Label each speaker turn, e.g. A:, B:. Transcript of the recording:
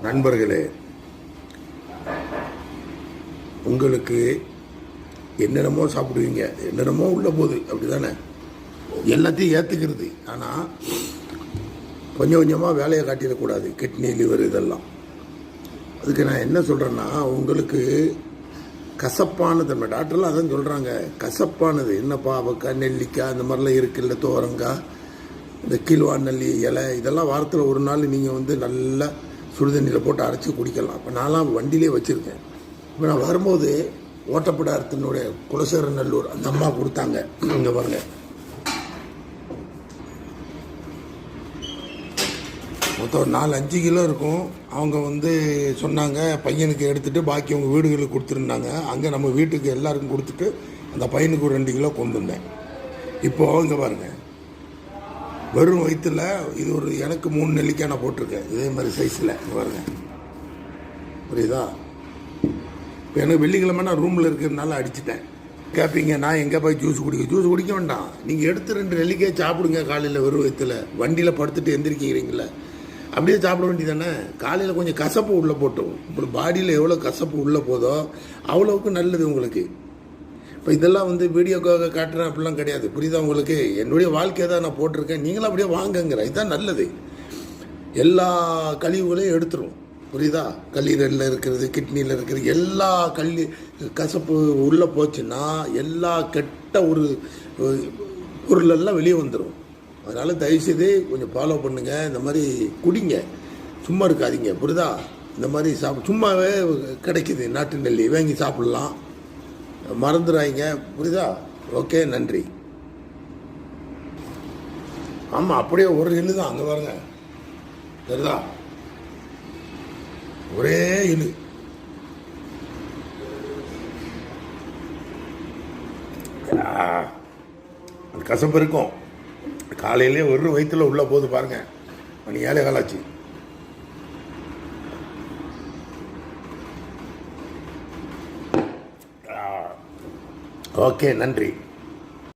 A: நண்பர்களே, உங்களுக்கு என்னென்னமோ சாப்பிடுவீங்க, என்னென்னமோ உள்ள போகுது, அப்படி தானே? எல்லாத்தையும் ஏற்றுக்கிறது. ஆனால் கொஞ்சம் கொஞ்சமாக வேலையை காட்டிடக்கூடாது. கிட்னி, லிவர் இதெல்லாம். அதுக்கு நான் என்ன சொல்கிறேன்னா, உங்களுக்கு கசப்பான தன்மை, டாக்டர்லாம் அதான் சொல்கிறாங்க. கசப்பானது என்னப்பா, அவக்காய், நெல்லிக்காய் இந்த மாதிரிலாம் இருக்குல்ல, தோரங்காய், இந்த கீழ்வான் நல்லி இலை, இதெல்லாம் வாரத்தில் ஒரு நாள் நீங்கள் நல்லா சுடுதண்ணியில் போட்டு அரைச்சி குடிக்கலாம். இப்போ நான்லாம் வண்டியிலே வச்சுருக்கேன். இப்போ நான் வரும்போது ஓட்டப்படாரத்தினுடைய குலசேரநல்லூர் அந்த அம்மா கொடுத்தாங்க. இங்கே பாருங்க, மொத்தம் 4-5 கிலோ இருக்கும். அவங்க சொன்னாங்க பையனுக்கு எடுத்துகிட்டு பாக்கி அவங்க வீடுகளுக்கு கொடுத்துருந்தாங்க. அங்கே நம்ம வீட்டுக்கு எல்லாருக்கும் கொடுத்துட்டு அந்த பையனுக்கு ஒரு 2 கிலோ கொண்டு வந்தேன். இப்போது இங்கே பாருங்கள், வெறும் வயிற்றில் இது ஒரு எனக்கு 3 நெல்லிக்காய் நான் போட்டிருக்கேன். இதே மாதிரி சைஸில் பாருங்க, புரியுதா? இப்போ எனக்கு வெள்ளிக்கிழமை நான் ரூமில் இருக்கிறதுனால அடிச்சிட்டேன். கேட்பீங்க, நான் எங்கே போய் ஜூஸ் குடிக்க வேண்டாம். நீங்கள் எடுத்து 2 நெல்லிக்காய் சாப்பிடுங்க காலையில் வெறும் வயிற்றில். வண்டியில் படுத்துட்டு எந்திரிக்கிறீங்களே, அப்படியே சாப்பிட வேண்டியதானே. காலையில் கொஞ்சம் கசப்பு உள்ளே போட்டோம். இப்போ பாடியில் எவ்வளோ கசப்பு உள்ளே போதோ அவ்வளோவுக்கு நல்லது உங்களுக்கு. இப்போ இதெல்லாம் வீடியோக்காக காட்டுறேன் அப்படிலாம் கிடையாது, புரியுதா உங்களுக்கு? என்னுடைய வாழ்க்கையை தான் நான் போட்டிருக்கேன். நீங்களும் அப்படியே வாங்குங்கிறேன். இதுதான் நல்லது. எல்லா கழிவுகளையும் எடுத்துரும், புரியுதா? கல்லீரலில் இருக்கிறது, கிட்னியில் இருக்கிறது, எல்லா கசப்பு உள்ளே போச்சுன்னா எல்லா கெட்ட ஒரு பொருளெல்லாம் வெளியே வந்துடும். அதனால் தயவுசெய்து கொஞ்சம் ஃபாலோ பண்ணுங்கள். இந்த மாதிரி குடிங்க, சும்மா இருக்காதீங்க, புரியுதா? இந்த மாதிரி சும்மாவே கிடைக்குது, நாட்டு நெல்லி வாங்கி சாப்பிட்லாம், மறந்துடாதீங்க, புரியுதா? ஓகே, நன்றி. ஆமாம், அப்படியே ஒரு இழு தான். அங்கே பாருங்க, சரிதா? ஒரே இழு. கசப்பு இருக்கும். காலையிலே ஒரு வயிற்றுல உள்ள போது பாருங்க. மணி 7:15 ஆச்சு. ஓகே, நன்றி.